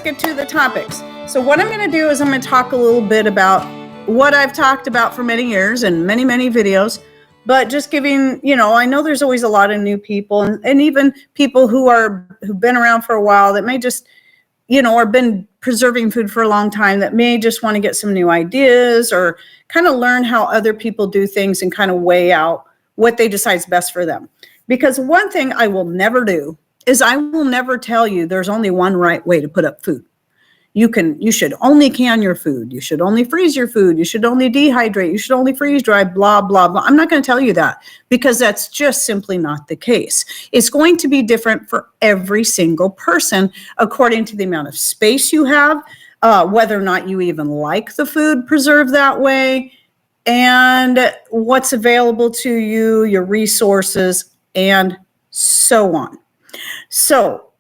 get to the topics. So what I'm going to do is I'm going to talk a little bit about what I've talked about for many years and many, many videos, but just giving, I know there's always a lot of new people and even people who've been around for a while that may just, or been preserving food for a long time that may just want to get some new ideas or kind of learn how other people do things and kind of weigh out what they decide is best for them. Because one thing I will never do is I will never tell you there's only one right way to put up food. You should only can your food. You should only freeze your food. You should only dehydrate. You should only freeze dry, blah, blah, blah. I'm not going to tell you that because that's just simply not the case. It's going to be different for every single person according to the amount of space you have, whether or not you even like the food preserved that way, and what's available to you, your resources, and so on. So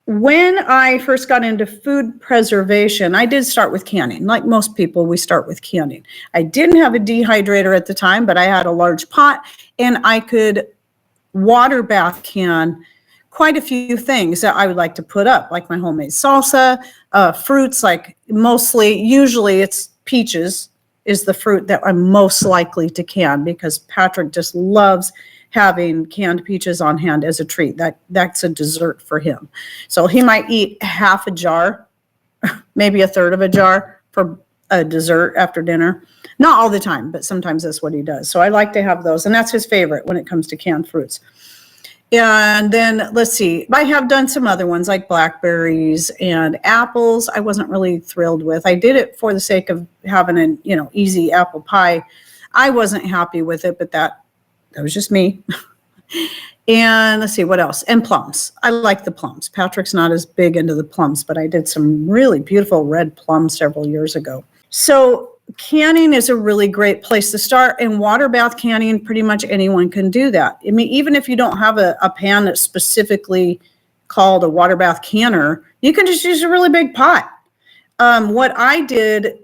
when I first got into food preservation, I did start with canning. Like most people, we start with canning. I didn't have a dehydrator at the time, but I had a large pot and I could water bath can quite a few things that I would like to put up, like my homemade salsa, fruits, like usually it's peaches is the fruit that I'm most likely to can because Patrick just loves having canned peaches on hand as a treat. That's a dessert for him. So he might eat half a jar, maybe a third of a jar for a dessert after dinner. Not all the time, but sometimes that's what he does. So I like to have those, and that's his favorite when it comes to canned fruits. And then let's see, I have done some other ones like blackberries and apples. I wasn't really thrilled with. I did it for the sake of having an easy apple pie. I wasn't happy with it, but that was just me. And let's see, what else? And plums. I like the plums. Patrick's not as big into the plums, but I did some really beautiful red plums several years ago. So canning is a really great place to start. And water bath canning, pretty much anyone can do that. I mean, even if you don't have a pan that's specifically called a water bath canner, you can just use a really big pot. What I did,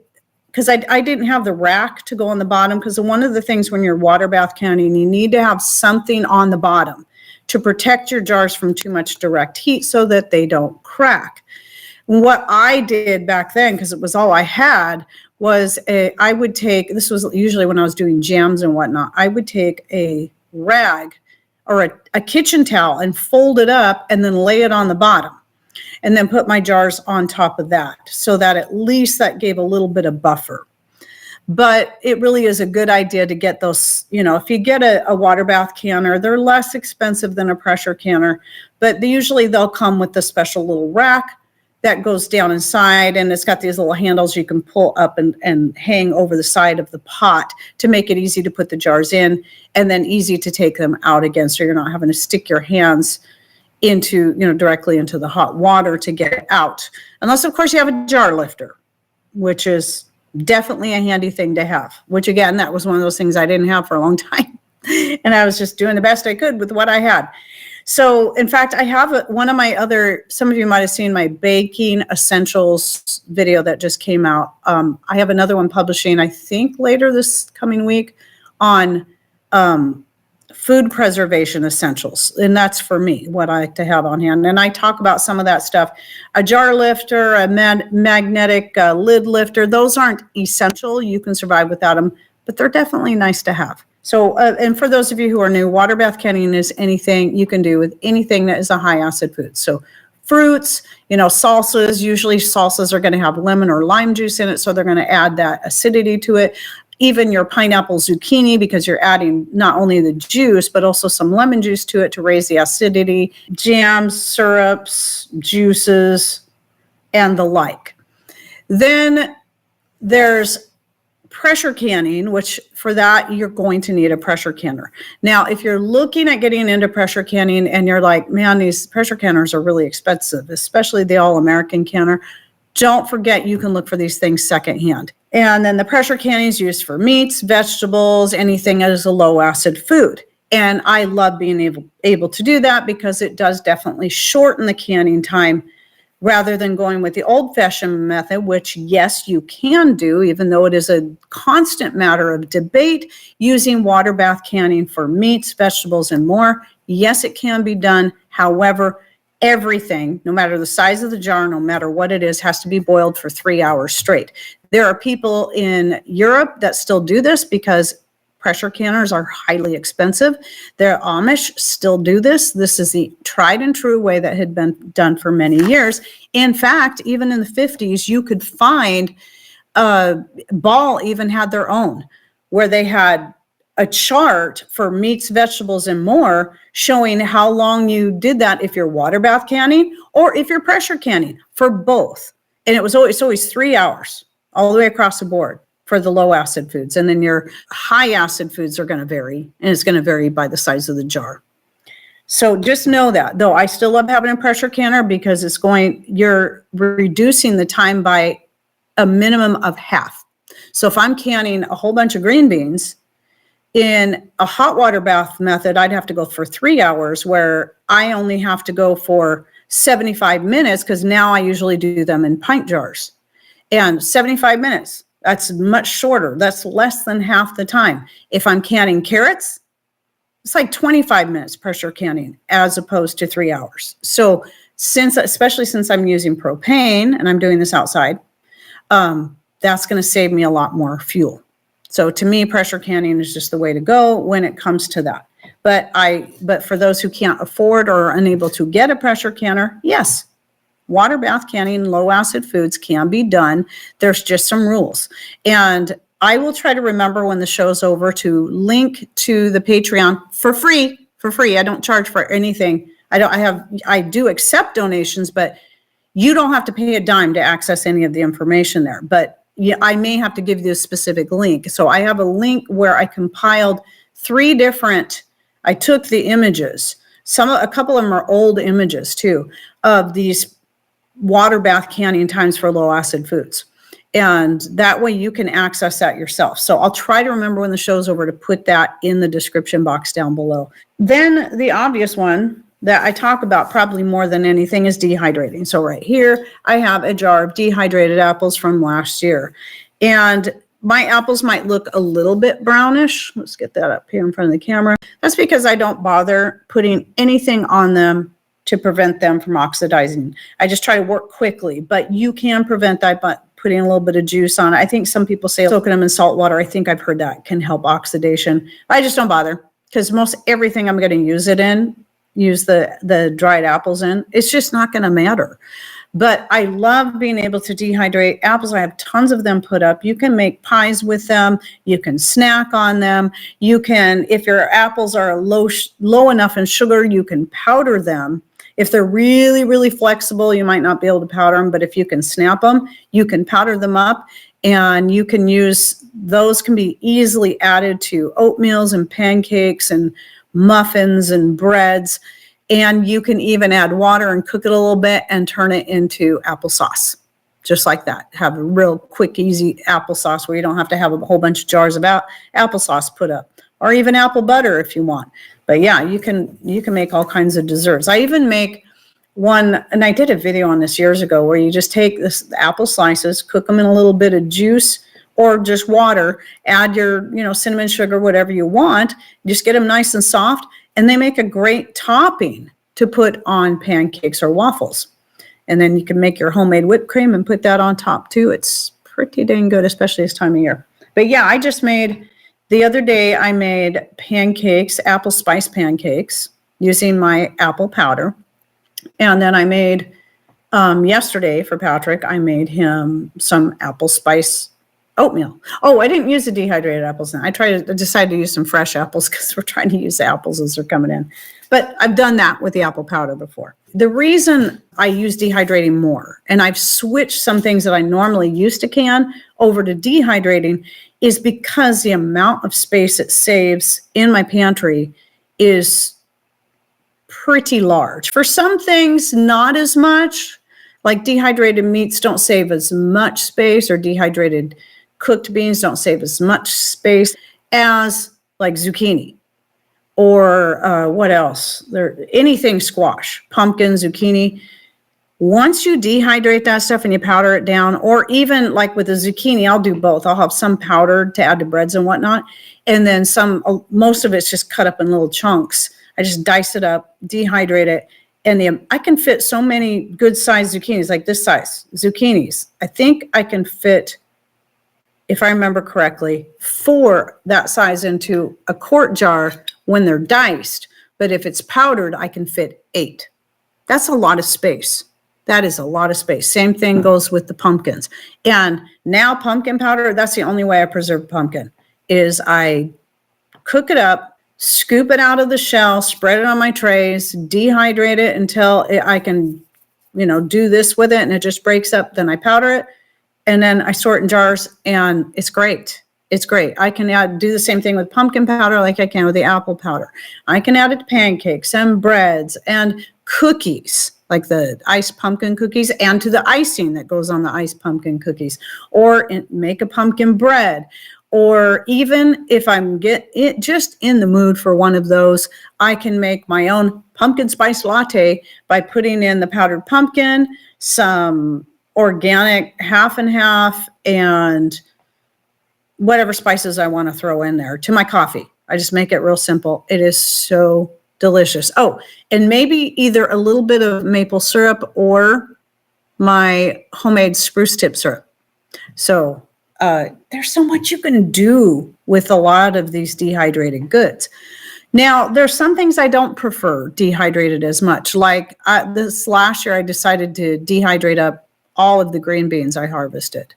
because I didn't have the rack to go on the bottom, because one of the things when you're water bath canning, you need to have something on the bottom to protect your jars from too much direct heat so that they don't crack. What I did back then, because it was all I had, was I would take, this was usually when I was doing jams and whatnot, I would take a rag or a kitchen towel and fold it up and then lay it on the bottom. And then put my jars on top of that so that at least that gave a little bit of buffer. But it really is a good idea to get those, if you get a water bath canner, they're less expensive than a pressure canner, but usually they'll come with a special little rack that goes down inside, and it's got these little handles you can pull up and hang over the side of the pot to make it easy to put the jars in and then easy to take them out again so you're not having to stick your hands into, directly into the hot water to get it out. Unless, of course, you have a jar lifter, which is definitely a handy thing to have, which, again, that was one of those things I didn't have for a long time. And I was just doing the best I could with what I had. So, in fact, I have one of my some of you might have seen my baking essentials video that just came out. I have another one publishing, I think, later this coming week on food preservation essentials. And that's for me, what I like to have on hand. And I talk about some of that stuff. A jar lifter, a magnetic lid lifter, those aren't essential. You can survive without them, but they're definitely nice to have. So, and for those of you who are new, water bath canning is anything you can do with anything that is a high acid food. So fruits, salsas, usually salsas are going to have lemon or lime juice in it. So they're going to add that acidity to it. Even your pineapple zucchini, because you're adding not only the juice, but also some lemon juice to it to raise the acidity, jams, syrups, juices, and the like. Then there's pressure canning, which for that, you're going to need a pressure canner. Now, if you're looking at getting into pressure canning and you're like, man, these pressure canners are really expensive, especially the All-American canner, don't forget you can look for these things secondhand. And then the pressure canning is used for meats, vegetables, anything that is a low acid food. And I love being able to do that because it does definitely shorten the canning time rather than going with the old-fashioned method, which, yes, you can do, even though it is a constant matter of debate, using water bath canning for meats, vegetables, and more. Yes, it can be done. However, everything, no matter the size of the jar, no matter what it is, has to be boiled for 3 hours straight. There are people in Europe that still do this because pressure canners are highly expensive. The Amish still do this. This is the tried and true way that had been done for many years. In fact, even in the 50s, you could find Ball even had their own, where they had a chart for meats, vegetables, and more showing how long you did that if you're water bath canning or if you're pressure canning, for both. And it's always 3 hours all the way across the board for the low acid foods. And then your high acid foods are going to vary, and it's going to vary by the size of the jar. So just know that, though I still love having a pressure canner because you're reducing the time by a minimum of half. So if I'm canning a whole bunch of green beans, in a hot water bath method, I'd have to go for 3 hours, where I only have to go for 75 minutes because now I usually do them in pint jars. And 75 minutes, that's much shorter. That's less than half the time. If I'm canning carrots, it's like 25 minutes pressure canning as opposed to 3 hours. So especially since I'm using propane and I'm doing this outside, that's going to save me a lot more fuel. So to me, pressure canning is just the way to go when it comes to that. But for those who can't afford or are unable to get a pressure canner, yes, water bath canning, low acid foods can be done. There's just some rules. And I will try to remember when the show's over to link to the Patreon for free. I don't charge for anything. I do accept donations, but you don't have to pay a dime to access any of the information there. But yeah, I may have to give you a specific link. So I have a link where I compiled I took the images, a couple of them are old images too, of these water bath canning times for low acid foods. And that way you can access that yourself. So I'll try to remember when the show's over to put that in the description box down below. Then the obvious one that I talk about probably more than anything is dehydrating. So right here, I have a jar of dehydrated apples from last year. And my apples might look a little bit brownish. Let's get that up here in front of the camera. That's because I don't bother putting anything on them to prevent them from oxidizing. I just try to work quickly, but you can prevent that by putting a little bit of juice on it. I think some people say soaking them in salt water. I think I've heard that can help oxidation. I just don't bother because most everything I'm going to use the dried apples in, it's just not going to matter. But I love being able to dehydrate apples. I have tons of them put up. You can make pies with them. You can snack on them. You can, if your apples are low enough in sugar, you can powder them. If they're really, really flexible, you might not be able to powder them, but if you can snap them, you can powder them up, and you can those can be easily added to oatmeals and pancakes and muffins and breads. And you can even add water and cook it a little bit and turn it into applesauce, just like that. Have a real quick, easy applesauce where you don't have to have a whole bunch of jars of applesauce put up, or even apple butter if you want. But yeah, you can make all kinds of desserts. I even make one, and I did a video on this years ago, where you just take the apple slices, cook them in a little bit of juice or just water, add your, cinnamon, sugar, whatever you want, just get them nice and soft, and they make a great topping to put on pancakes or waffles. And then you can make your homemade whipped cream and put that on top too. It's pretty dang good, especially this time of year. But yeah, the other day I made pancakes, apple spice pancakes, using my apple powder. And then I made, yesterday for Patrick, I made him some apple spice oatmeal. Oh, I didn't use the dehydrated apples now. I decided to use some fresh apples because we're trying to use the apples as they're coming in. But I've done that with the apple powder before. The reason I use dehydrating more, and I've switched some things that I normally used to can over to dehydrating, is because the amount of space it saves in my pantry is pretty large. For some things, not as much. Like dehydrated meats don't save as much space, or dehydrated cooked beans don't save as much space as like zucchini or what else? Anything squash, pumpkin, zucchini. Once you dehydrate that stuff and you powder it down, or even like with the zucchini, I'll do both. I'll have some powdered to add to breads and whatnot. And then most of it's just cut up in little chunks. I just dice it up, dehydrate it, And I can fit so many good sized zucchinis, like this size zucchinis. I think I can fit, if I remember correctly, 4 that size into a quart jar when they're diced. But if it's powdered, I can fit 8. That's a lot of space. That is a lot of space. Same thing goes with the pumpkins. And now pumpkin powder, that's the only way I preserve pumpkin, is I cook it up, scoop it out of the shell, spread it on my trays, dehydrate it until I can, do this with it and it just breaks up. Then I powder it and then I store it in jars and it's great. It's great. I can do the same thing with pumpkin powder like I can with the apple powder. I can add it to pancakes and breads and cookies, like the iced pumpkin cookies, and to the icing that goes on the iced pumpkin cookies, or make a pumpkin bread. Or even if I'm just in the mood for one of those, I can make my own pumpkin spice latte by putting in the powdered pumpkin, some organic half and half, and whatever spices I want to throw in there to my coffee. I just make it real simple. It is so delicious. Oh, and maybe either a little bit of maple syrup or my homemade spruce tip syrup. So there's so much you can do with a lot of these dehydrated goods. Now, there's some things I don't prefer dehydrated as much. Like this last year, I decided to dehydrate up all of the green beans I harvested.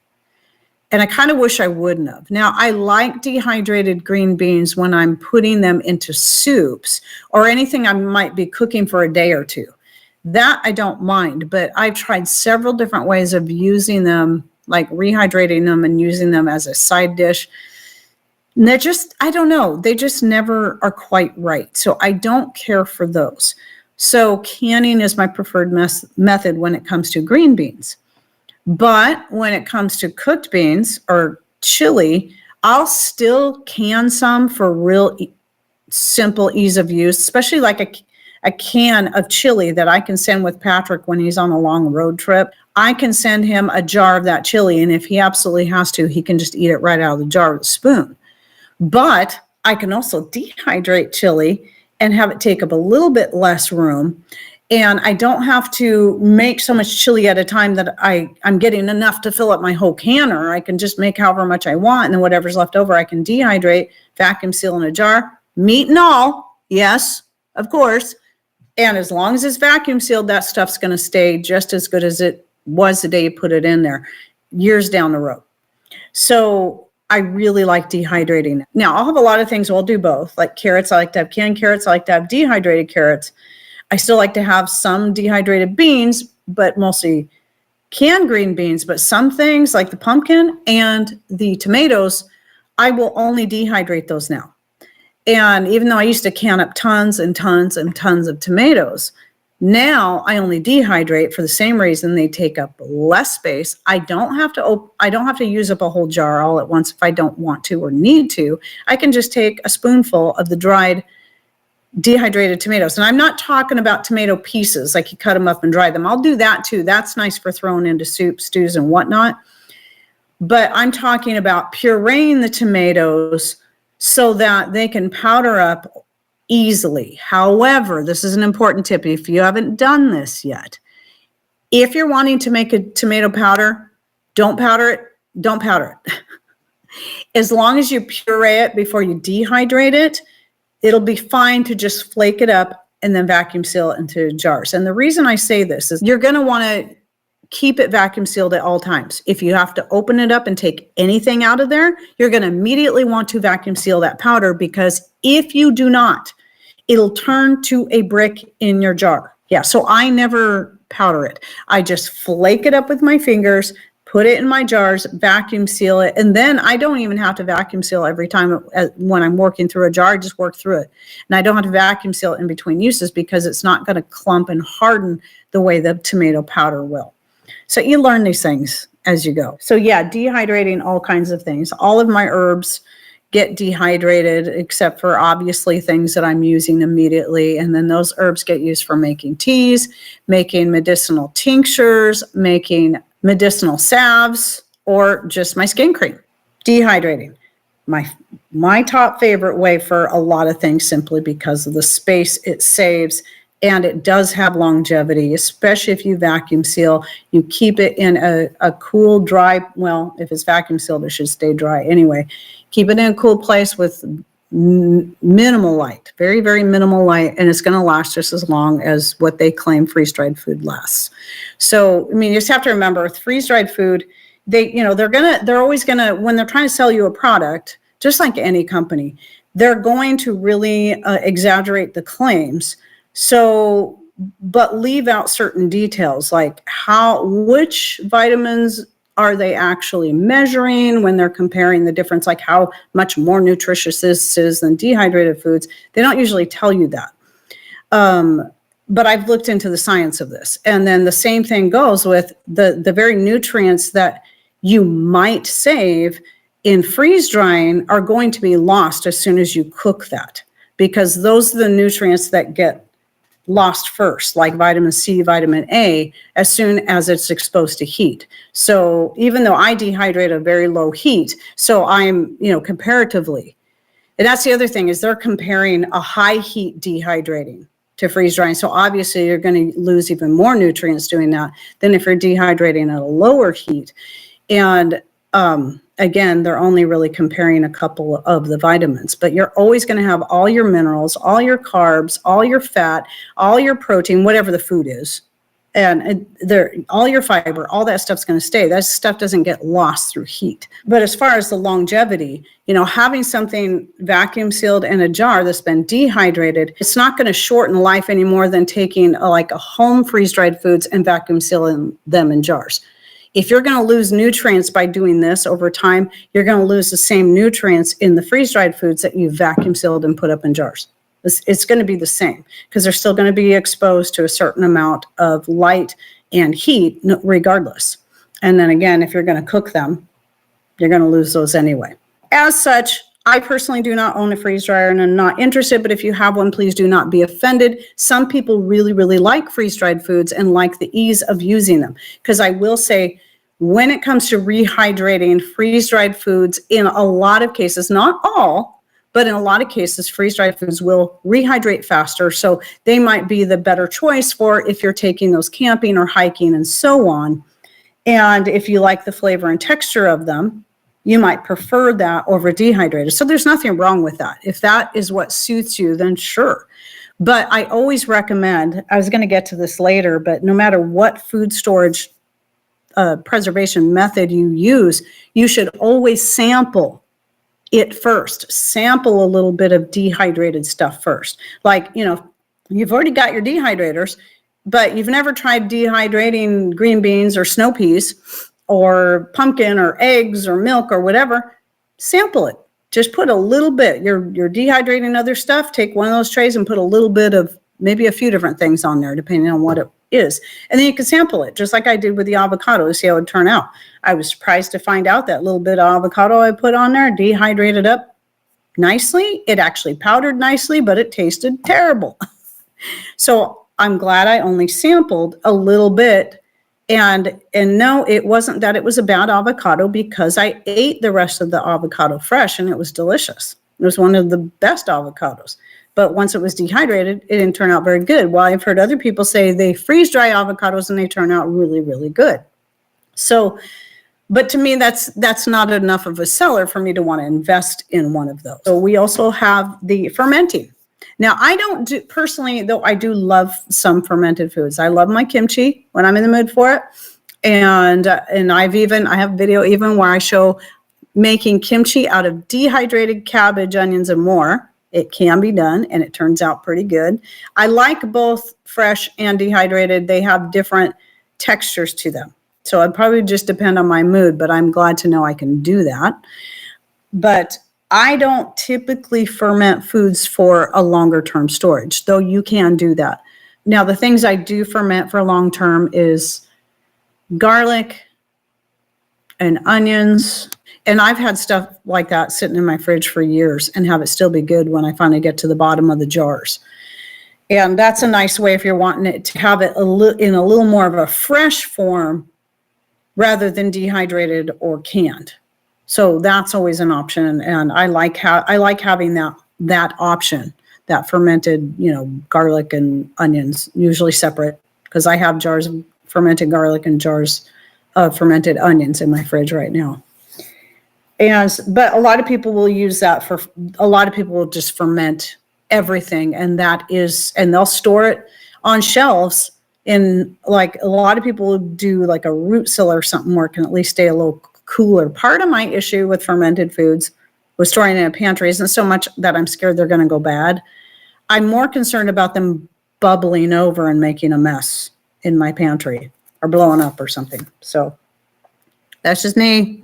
And I kind of wish I wouldn't have. Now, I like dehydrated green beans when I'm putting them into soups or anything I might be cooking for a day or two. That I don't mind, but I've tried several different ways of using them, like rehydrating them and using them as a side dish. And they're just, I don't know, they just never are quite right. So I don't care for those. So canning is my preferred method when it comes to green beans. But when it comes to cooked beans or chili, I'll still can some for real simple ease of use, especially like a can of chili that I can send with Patrick when he's on a long road trip. I can send him a jar of that chili, and if he absolutely has to, he can just eat it right out of the jar with a spoon. But I can also dehydrate chili and have it take up a little bit less room. And I don't have to make so much chili at a time that I'm getting enough to fill up my whole canner. I can just make however much I want, and then whatever's left over, I can dehydrate, vacuum seal in a jar, meat and all. Yes, of course. And as long as it's vacuum sealed, that stuff's going to stay just as good as it was the day you put it in there, years down the road. So I really like dehydrating. Now, I'll have a lot of things. I'll do both. Like carrots, I like to have canned carrots. I like to have dehydrated carrots. I still like to have some dehydrated beans, but mostly canned green beans. But some things like the pumpkin and the tomatoes, I will only dehydrate those now. And even though I used to can up tons and tons and tons of tomatoes, now I only dehydrate for the same reason. They take up less space. I don't have to use up a whole jar all at once if I don't want to or need to. I can just take a spoonful of the dried dehydrated tomatoes. And I'm not talking about tomato pieces, like you cut them up and dry them. I'll do that too. That's nice for throwing into soup, stews, and whatnot. But I'm talking about pureeing the tomatoes so that they can powder up easily. However, this is an important tip. If you haven't done this yet, if you're wanting to make a tomato powder, don't powder it. Don't powder it. As long as you puree it before you dehydrate it, it'll be fine to just flake it up and then vacuum seal it into jars. And the reason I say this is you're going to want to keep it vacuum sealed at all times. If you have to open it up and take anything out of there, you're going to immediately want to vacuum seal that powder, because if you do not, it'll turn to a brick in your jar. Yeah, so I never powder it. I just flake it up with my fingers, put it in my jars, vacuum seal it, and then I don't even have to vacuum seal every time when I'm working through a jar. I just work through it. And I don't have to vacuum seal it in between uses because it's not going to clump and harden the way the tomato powder will. So you learn these things as you go. So yeah, dehydrating all kinds of things. All of my herbs get dehydrated, except for obviously things that I'm using immediately. And then those herbs get used for making teas, making medicinal tinctures, making medicinal salves, or just my skin cream. Dehydrating, my top favorite way for a lot of things, simply because of the space it saves and it does have longevity, especially if you vacuum seal. You keep it in a cool, dry, well, if it's vacuum sealed, it should stay dry anyway. Keep it in a cool place with minimal light, very, very minimal light, and it's going to last just as long as what they claim freeze-dried food lasts. So, I mean, you just have to remember with freeze-dried food, they're always going to, when they're trying to sell you a product, just like any company, they're going to really exaggerate the claims. So, but leave out certain details like which vitamins are they actually measuring when they're comparing the difference, like how much more nutritious this is than dehydrated foods. They don't usually tell you that. But I've looked into the science of this. And then the same thing goes with the very nutrients that you might save in freeze drying are going to be lost as soon as you cook that, because those are the nutrients that get lost first, like vitamin C, vitamin A, as soon as it's exposed to heat. So even though I dehydrate at very low heat, so I'm, comparatively, and that's the other thing is they're comparing a high heat dehydrating to freeze drying. So obviously you're going to lose even more nutrients doing that than if you're dehydrating at a lower heat. And again, they're only really comparing a couple of the vitamins, but you're always going to have all your minerals, all your carbs, all your fat, all your protein, whatever the food is, and all your fiber, all that stuff's going to stay. That stuff doesn't get lost through heat. But as far as the longevity, having something vacuum sealed in a jar that's been dehydrated, it's not going to shorten life any more than taking like a home freeze-dried foods and vacuum sealing them in jars. If you're going to lose nutrients by doing this over time, you're going to lose the same nutrients in the freeze-dried foods that you vacuum sealed and put up in jars. It's going to be the same because they're still going to be exposed to a certain amount of light and heat regardless. And then again, if you're going to cook them, you're going to lose those anyway. As such, I personally do not own a freeze dryer and I'm not interested, but if you have one, please do not be offended. Some people really, really like freeze-dried foods and like the ease of using them. Because I will say, when it comes to rehydrating freeze-dried foods, in a lot of cases, not all, but in a lot of cases, freeze-dried foods will rehydrate faster. So they might be the better choice for if you're taking those camping or hiking and so on. And if you like the flavor and texture of them, you might prefer that over dehydrated. So there's nothing wrong with that. If that is what suits you, then sure. But I always recommend, I was going to get to this later, but no matter what food storage preservation method you use, you should always sample it first. Sample a little bit of dehydrated stuff first. Like, you've already got your dehydrators, but you've never tried dehydrating green beans or snow peas or pumpkin or eggs or milk or whatever. Sample it. Just put a little bit. You're dehydrating other stuff. Take one of those trays and put a little bit of maybe a few different things on there, depending on what it is. And then you can sample it, just like I did with the avocado, to see how it would turn out. I was surprised to find out that little bit of avocado I put on there, dehydrated up nicely. It actually powdered nicely, but it tasted terrible. So I'm glad I only sampled a little bit. And no, it wasn't that it was a bad avocado, because I ate the rest of the avocado fresh and it was delicious. It was one of the best avocados. But once it was dehydrated, it didn't turn out very good. Well, I've heard other people say they freeze dry avocados and they turn out really, really good. So, but to me, that's not enough of a seller for me to want to invest in one of those. So we also have the fermenting. Now, I don't do personally, though I do love some fermented foods. I love my kimchi when I'm in the mood for it. And I have video even where I show making kimchi out of dehydrated cabbage, onions, and more. It can be done, and it turns out pretty good. I like both fresh and dehydrated. They have different textures to them. So it probably just depend on my mood, but I'm glad to know I can do that. But I don't typically ferment foods for a longer term storage, though you can do that. Now, the things I do ferment for long term is garlic and onions. And I've had stuff like that sitting in my fridge for years and have it still be good when I finally get to the bottom of the jars. And that's a nice way if you're wanting it to have it in a little more of a fresh form rather than dehydrated or canned. So that's always an option, and I like having that option. that fermented, garlic and onions, usually separate, because I have jars of fermented garlic and jars of fermented onions in my fridge right now. But a lot of people will use that a lot of people will just ferment everything, and they'll store it on shelves in, like, a lot of people will do like a root cellar or something where it can at least stay a little cooler. Part of my issue with fermented foods with storing in a pantry isn't so much that I'm scared they're going to go bad. I'm more concerned about them bubbling over and making a mess in my pantry or blowing up or something. So that's just me.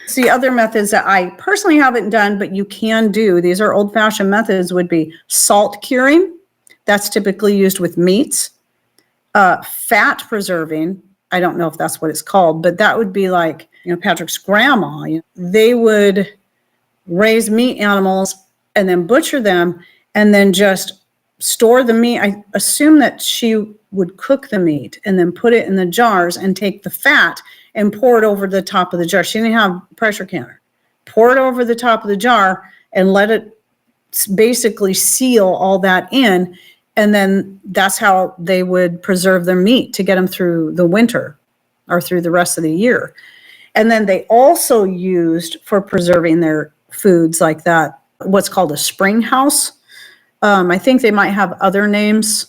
See, other methods that I personally haven't done, but you can do, these are old-fashioned methods, would be salt curing. That's typically used with meats. Fat preserving, I don't know if that's what it's called, but that would be like, Patrick's grandma, they would raise meat animals and then butcher them and then just store the meat. I assume that she would cook the meat and then put it in the jars and take the fat and pour it over the top of the jar. She didn't have a pressure canner. Pour it over the top of the jar and let it basically seal all that in. And then that's how they would preserve their meat to get them through the winter or through the rest of the year. And then they also used, for preserving their foods like that, what's called a spring house. I think they might have other names,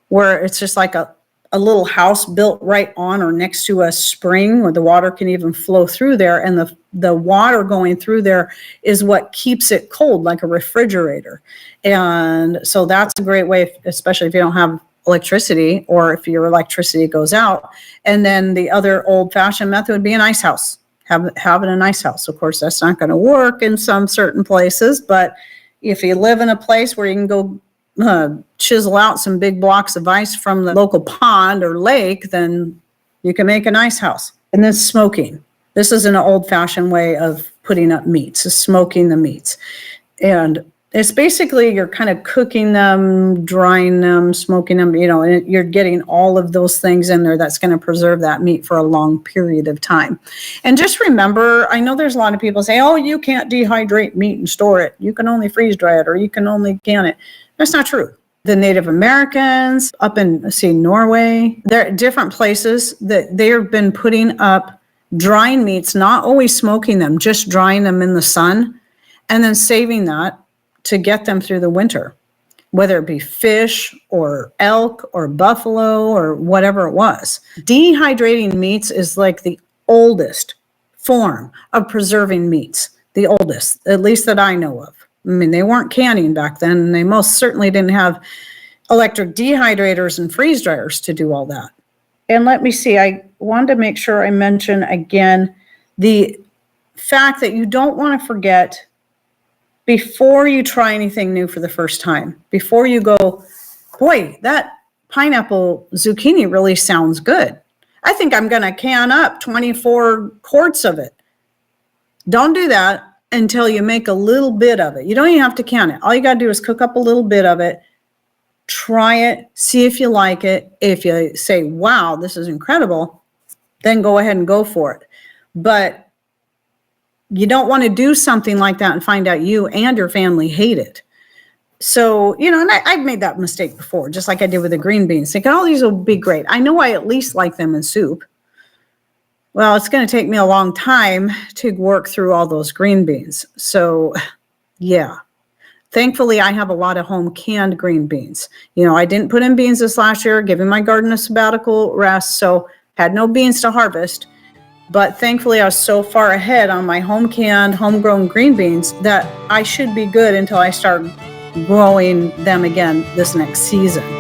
where it's just like a little house built right on or next to a spring where the water can even flow through there. And the water going through there is what keeps it cold, like a refrigerator. And so that's a great way, especially if you don't have electricity or if your electricity goes out. And then the other old-fashioned method would be an ice house, having an ice house. Of course, that's not going to work in some certain places, but if you live in a place where you can go chisel out some big blocks of ice from the local pond or lake, then you can make an ice house. And then smoking. This is an old-fashioned way of putting up meats, is smoking the meats. And it's basically you're kind of cooking them, drying them, smoking them, and you're getting all of those things in there that's going to preserve that meat for a long period of time. And just remember, I know there's a lot of people say, oh, you can't dehydrate meat and store it. You can only freeze dry it, or you can only can it. That's not true. The Native Americans up in, Norway, there are different places that they have been putting up drying meats, not always smoking them, just drying them in the sun and then saving that to get them through the winter, whether it be fish or elk or buffalo or whatever it was. Dehydrating meats is like the oldest form of preserving meats, the oldest, at least that I know of. I mean, they weren't canning back then, and they most certainly didn't have electric dehydrators and freeze dryers to do all that. And let me see, I wanted to make sure I mention again the fact that you don't want to forget, before you try anything new for the first time, before you go, boy, that pineapple zucchini really sounds good. I think I'm going to can up 24 quarts of it. Don't do that until you make a little bit of it. You don't even have to can it. All you got to do is cook up a little bit of it, try it, see if you like it. If you say, wow, this is incredible, then go ahead and go for it. But you don't want to do something like that and find out you and your family hate it. So, and I've made that mistake before, just like I did with the green beans, thinking, oh, these will be great. I know I at least like them in soup. Well, it's going to take me a long time to work through all those green beans. So, yeah. Thankfully, I have a lot of home canned green beans. I didn't put in beans this last year, giving my garden a sabbatical rest, so had no beans to harvest. But thankfully, I was so far ahead on my home canned, homegrown green beans that I should be good until I start growing them again this next season.